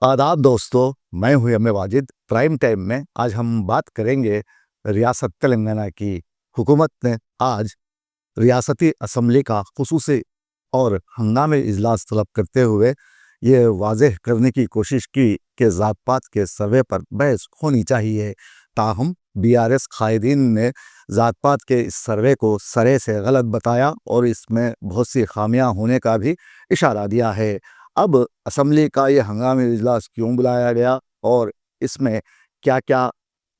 आदाब दोस्तों, मैं हूं M A Wajid. Prime time में आज हम बात करेंगे रियासत तेलंगाना की। हुकूमत ने आज रियासती असम्बली का खुसूसी और हंगामी इजलास तलब करते हुए ये वाज़ेह करने की कोशिश की कि ज़ात पात के सर्वे पर बहस होनी चाहिए। ताहम बीआरएस कायदीन ने ज़ात पात के इस सर्वे को सरे से गलत बताया और इसमें बहुत सी खामियां होने का भी इशारा दिया है। अब असम्बली का ये हंगामी इजलास क्यों बुलाया गया और इसमें क्या क्या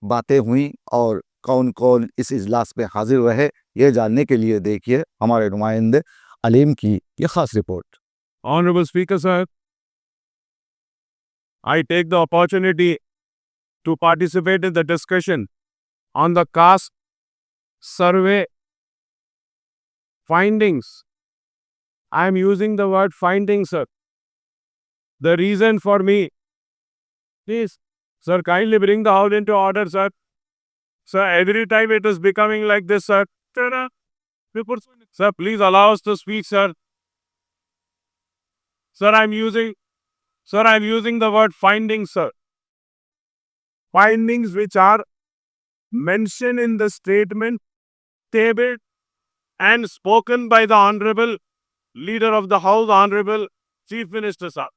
बातें हुई और कौन कौन इस इजलास में हाजिर रहे, ये जानने के लिए देखिए हमारे नुमाइंदे अलीम की ये खास report. Honorable Speaker, sir, I take the opportunity to participate in the discussion on the caste survey findings. I am using the word findings, sir. The reason for me, please, sir, kindly bring the house into order, sir. Sir, every time it is becoming like this, sir. Sir, please allow us to speak, sir. Sir, I'm using the word findings, sir. Findings which are mentioned in the statement tabled and spoken by the Honorable Leader of the House, Honorable Chief Minister, sir.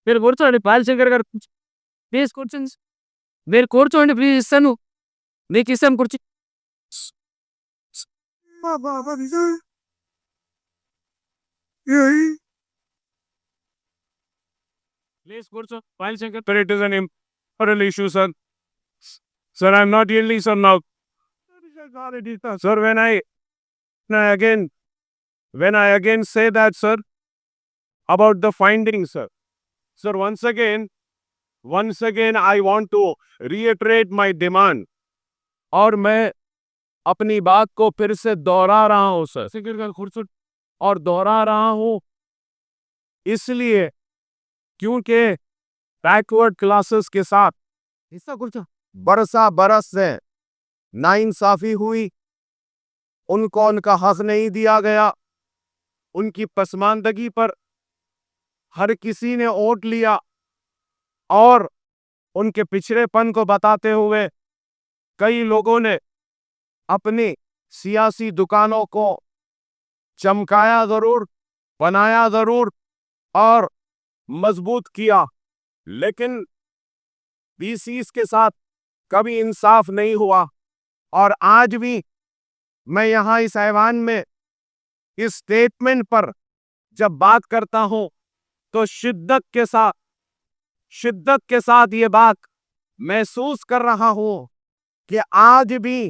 మీరు కూర్చోండి పాలశంకర్ గారు please కూర్చోండి మీరు కూర్చోండి please ఇస్తాను మీకు ఇస్తాను కూర్చో Please, Kurso, Pailshankar, sir, it is an important issue, sir. Sir, I'm not yielding, sir, now. Sir, when I again say that, sir, about the findings, sir. Sir, once again, I want to reiterate my demand. और मैं अपनी बात को फिर से दोहरा रहा हूं, सर, और दोहरा रहा हूं इसलिए क्योंकि बैकवर्ड क्लासेस के साथ हिस्सा కూర్చో बरसा बरस से नाइंसाफी हुई, उनको उनका हक नहीं दिया गया, उनकी पसमानदगी पर हर किसी ने वोट लिया और उनके पिछड़ेपन को बताते हुए कई लोगों ने अपनी सियासी दुकानों को चमकाया जरूर, बनाया जरूर और मजबूत किया, लेकिन बीसीस के साथ कभी इंसाफ नहीं हुआ। और आज भी मैं यहां इस ऐवान में इस स्टेटमेंट पर जब बात करता हूं तो शिद्दत के साथ ये बात महसूस कर रहा हूं कि आज भी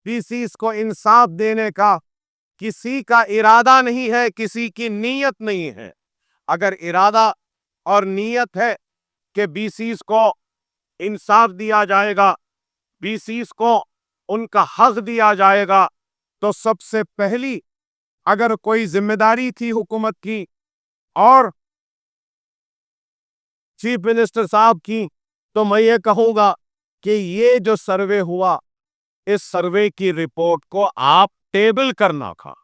बीसीस को इंसाफ देने का किसी का इरादा नहीं है, किसी की नीयत नहीं है। अगर इरादा और नीयत है कि बीसीस को इंसाफ दिया जाएगा, बीसीस को उनका हक दिया जाएगा, तो सबसे पहली अगर कोई जिम्मेदारी थी हुकूमत की और चीफ मिनिस्टर साहब की, तो मैं ये कहूंगा कि ये जो सर्वे हुआ, इस सर्वे की रिपोर्ट को आप टेबल करना था।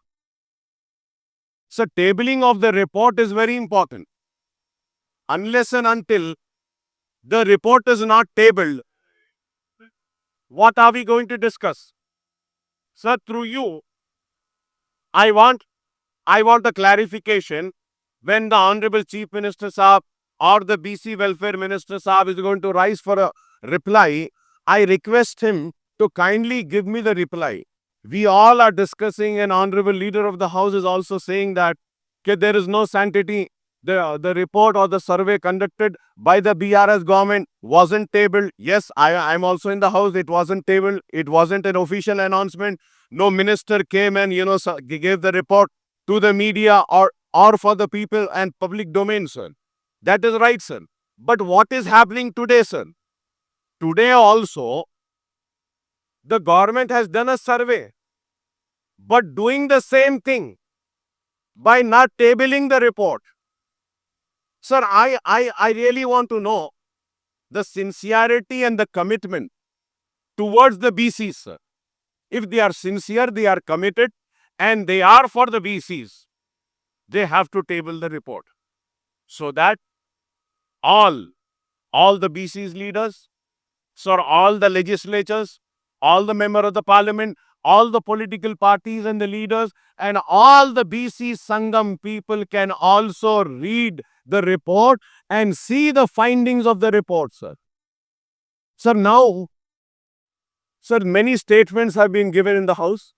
So tabling of the report is very important. Unless and until the report is not tabled, what are we going to discuss? Sir, through you, I want a clarification when the Honorable Chief Minister Saab or the BC Welfare Minister Saab is going to rise for a reply. I request him to kindly give me the reply. We all are discussing, and Honorable Leader of the House is also saying that there is no sanctity. The report or the survey conducted by the BRS government wasn't tabled. Yes, I'm also in the House. It wasn't tabled. It wasn't an official announcement. No minister came and, gave the report to the media or for the people and public domain, sir. That is right, sir. But what is happening today, sir? Today also, the government has done a survey, but doing the same thing by not tabling the report. Sir, I really want to know the sincerity and the commitment towards the BCs, sir. If they are sincere, they are committed, and they are for the BCs, they have to table the report so that all the BC's leaders, sir, all the legislatures, all the member of the parliament, all the political parties and the leaders, and all the BC Sangam people can also read the report and see the findings of the report, sir. Sir, now, sir, many statements have been given in the House,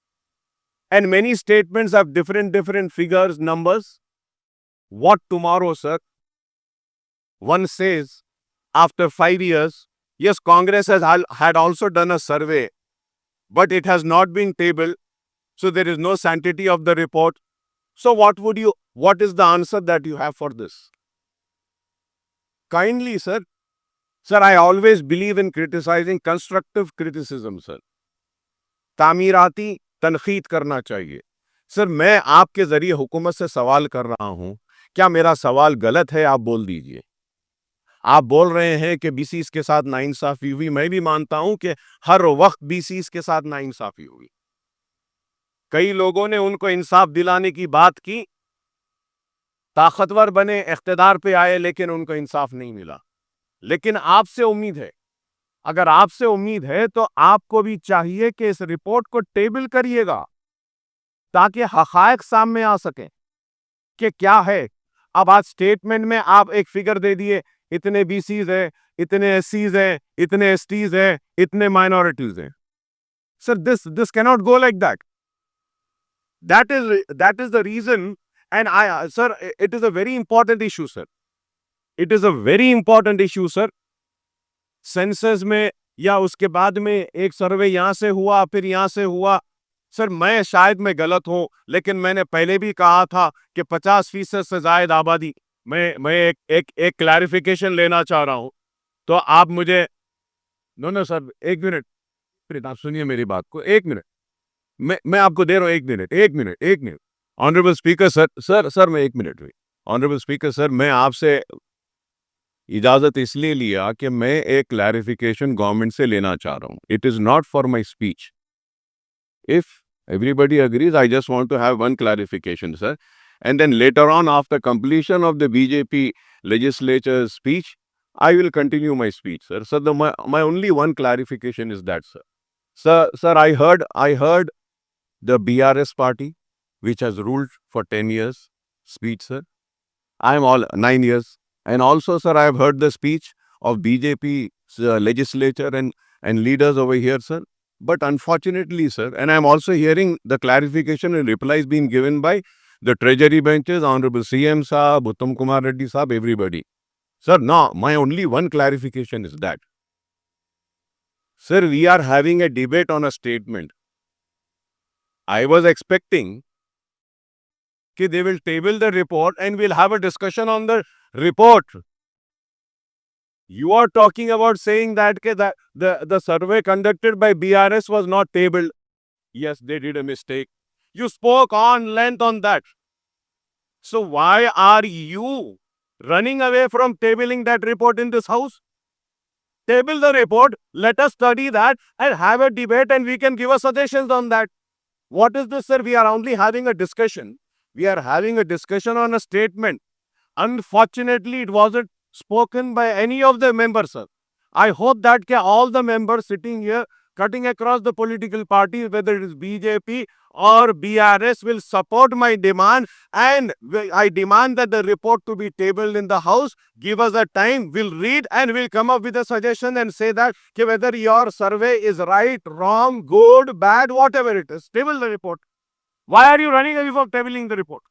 and many statements have different figures, numbers. What tomorrow, sir? One says, after 5 years, yes, Congress had also done a survey, but it has not been tabled, so there is no sanctity of the report. So what is the answer that you have for this? Kindly, sir. Sir, I always believe in criticizing constructive criticism, sir. तामीराती तनखीद करना चाहिए. Sir, मैं आपके जरिए हुकूमत से सवाल कर रहा हूं. क्या मेरा सवाल गलत है? आप बोल दीजिए. आप बोल रहे हैं कि बीसीस के साथ नाइंसाफी हुई. मैं भी मानता हूं कि हर वक्त बीसीस के साथ नाइंसाफी हुई. कई लोगों ने उनको इंसाफ दिलाने की बात की, ताकतवर बने, इख्तिदार पे आए, लेकिन उनको इंसाफ नहीं मिला. लेकिन आपसे उम्मीद है, अगर आपसे उम्मीद है तो आपको भी चाहिए कि इस रिपोर्ट को टेबल करिएगा ताकि हकायक सामने आ सके कि क्या है. अब आज स्टेटमेंट में आप एक फिगर दे दिए, इतने बीसीज है, इतने एससीज है, इतने एसटीज है, इतने माइनॉरिटीज हैं. Sir, this cannot go like that. That is the reason, and sir, it is a very important issue, sir. It is a very important issue, sir. Census में या उसके बाद में एक सर्वे यहां से हुआ, फिर यहां से हुआ. सर, मैं शायद मैं गलत हूं, लेकिन मैंने पहले भी कहा था कि 50% से ज्यादा आबादी. मैं एक क्लैरिफिकेशन लेना चाह रहा हूं, तो आप मुझे नो सर, एक मिनट, आप सुनिए मेरी बात को. एक मिनट, मैं आपको दे रहा हूं. एक मिनट. ऑनरेबल स्पीकर सर, मैं 1 मिनट हुई. ऑनरेबल स्पीकर सर, मैं आपसे इजाजत इसलिए लिया कि मैं एक क्लैरिफिकेशन गवर्नमेंट से लेना चाह रहा हूं. It is not for my speech. If everybody agrees, I just want to have one clarification, sir. And then later on, after completion of the BJP legislature's speech, I will continue my speech, sir. So my only one clarification is that, sir. Sir, I heard the BRS party, which has ruled for 10 years, speech, sir. I am all 9 years. And also, sir, I have heard the speech of BJP legislature and leaders over here, sir. But unfortunately, sir, and I am also hearing the clarification and replies being given by the treasury benches, Honorable CM Saab, Uttam Kumar Reddy Saab, everybody. Sir, no, my only one clarification is that, sir, we are having a debate on a statement. I was expecting that they will table the report and we'll have a discussion on the report. You are talking about saying that the survey conducted by BRS was not tabled. Yes, they did a mistake. You spoke on length on that. So why are you running away from tabling that report in this house? Table the report, let us study that and have a debate, and we can give us suggestions on that. What is this, sir? We are only having a discussion. We are having a discussion on a statement. Unfortunately, it wasn't spoken by any of the members, sir. I hope that all the members sitting here, cutting across the political parties, whether it is BJP or BRS, will support my demand, and I demand that the report to be tabled in the House. Give us a time, we'll read and we'll come up with a suggestion and say that whether your survey is right, wrong, good, bad, whatever it is, table the report. Why are you running away from tabling the report?